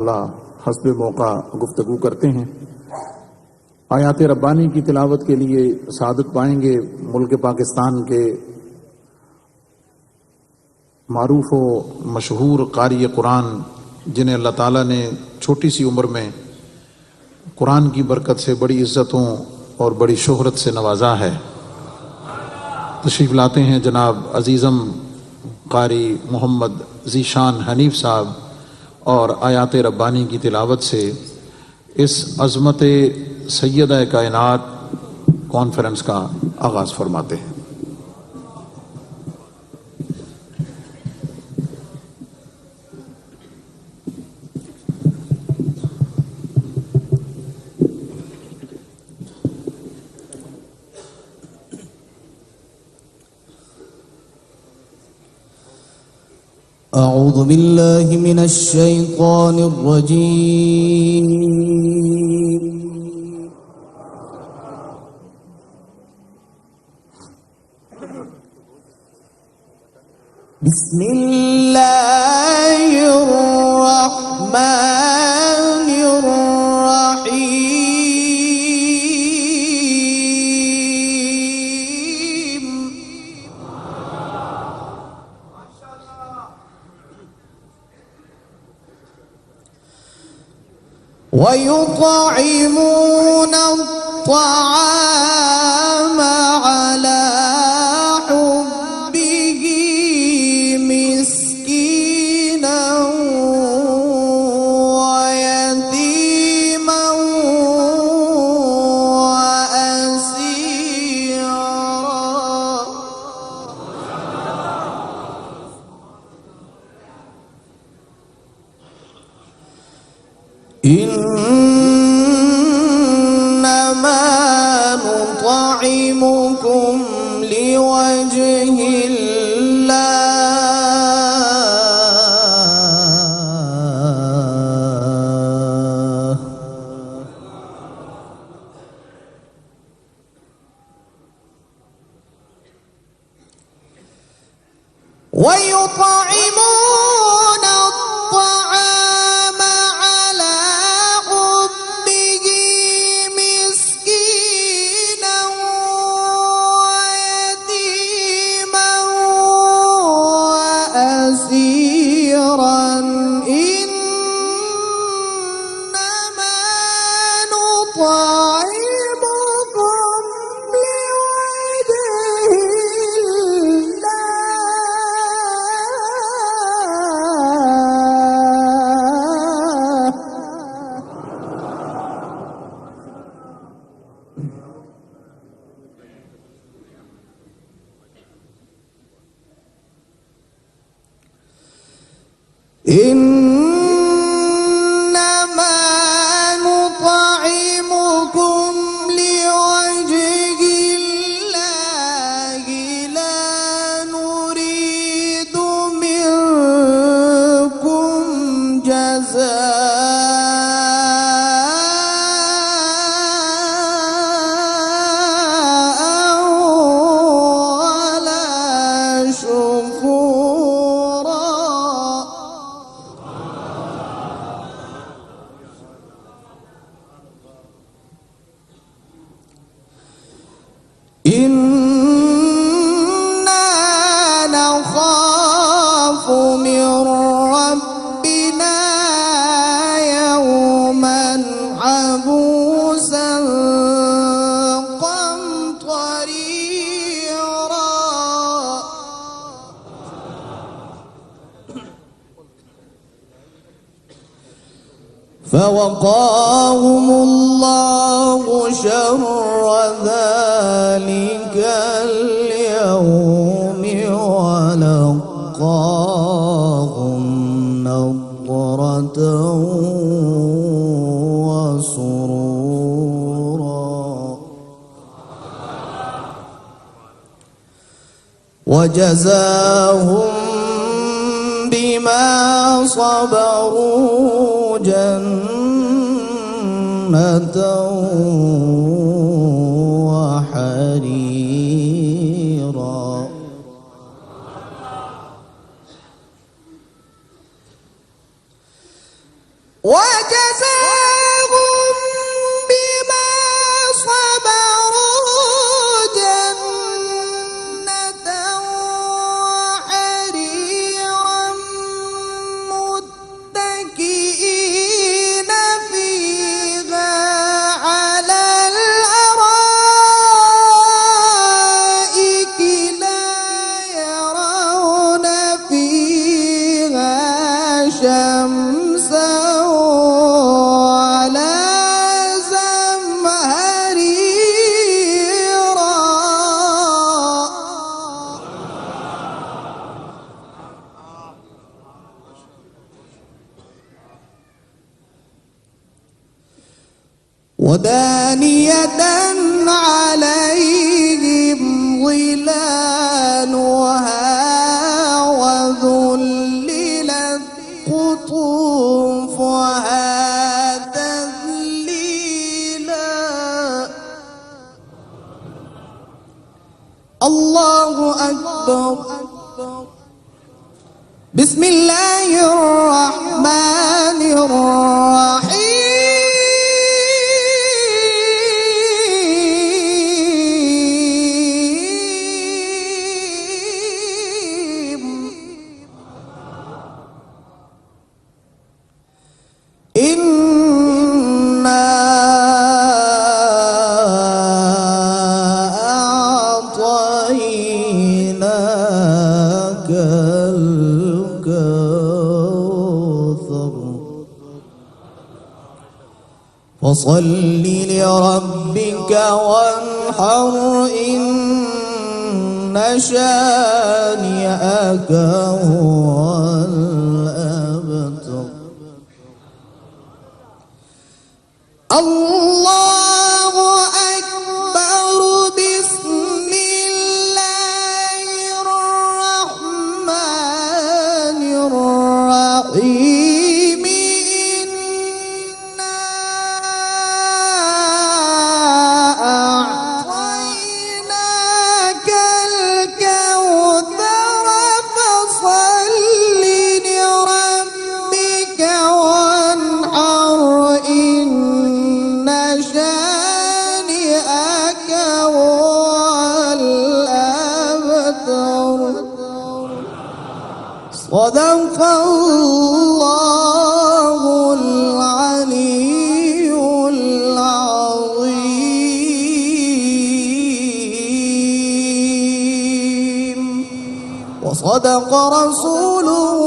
हस्बे मौका गुफ्तगू करते हैं। आयात रब्बानी की तिलावत के लिए सादत पाएंगे मुल्क पाकिस्तान के मारूफ व मशहूर कारी कुरान, जिन्हें अल्लाह ताला ने छोटी सी उम्र में कुरान की बरकत से बड़ी इज़्ज़तों और बड़ी शोहरत से नवाजा है। तशरीफ़ लाते हैं जनाब अजीज़म कारी मोहम्मद ज़ीशान हनीफ साहब और आयात रब्बानी की तिलावत से इस अज़मत सैयदा कायनात कॉन्फ्रेंस का आगाज़ फरमाते हैं। أعوذ بالله من الشيطان الرجيم بسم الله الرحمن الرحيم ويطعمون الطعام على حبه مسكينا ويتيما وأسيرا إنما نطعمكم لوجه الله ويطعمون الطعام على حبه مسكينا ويتيما وأسيرا إنما نطعمكم لوجه إنما نطعمكم لوجه الله لا نريد منكم جزاء ولا شكورا إنا نخاف من ربنا يوما عبوسا قمطريرا فوقاهم الله شر ذلك اليوم ولقاهم نضرة وسرورا وجزاهم بما صبروا جنة وحريرا وجزاهم بما صبروا جنة وحريرا متكئين فيها على الأرائك لا يرون فيها شمسا ولا زمهريرا ودانية عليهم ظلالها وذللت قطوفها تذليلا. الله أكبر. بسم الله الرحمن الرحيم. إنا أعطيناك الكوثر فصل لربك وانحر إن شانئك هو الأبتر. الله أكبر. بسم الله الرحمن الرحيم. إنا أعطيناك الكوثر فصل لربك وانحر إن شانئك هو الأبتر. صدق الله العلي العظيم وصدق رسوله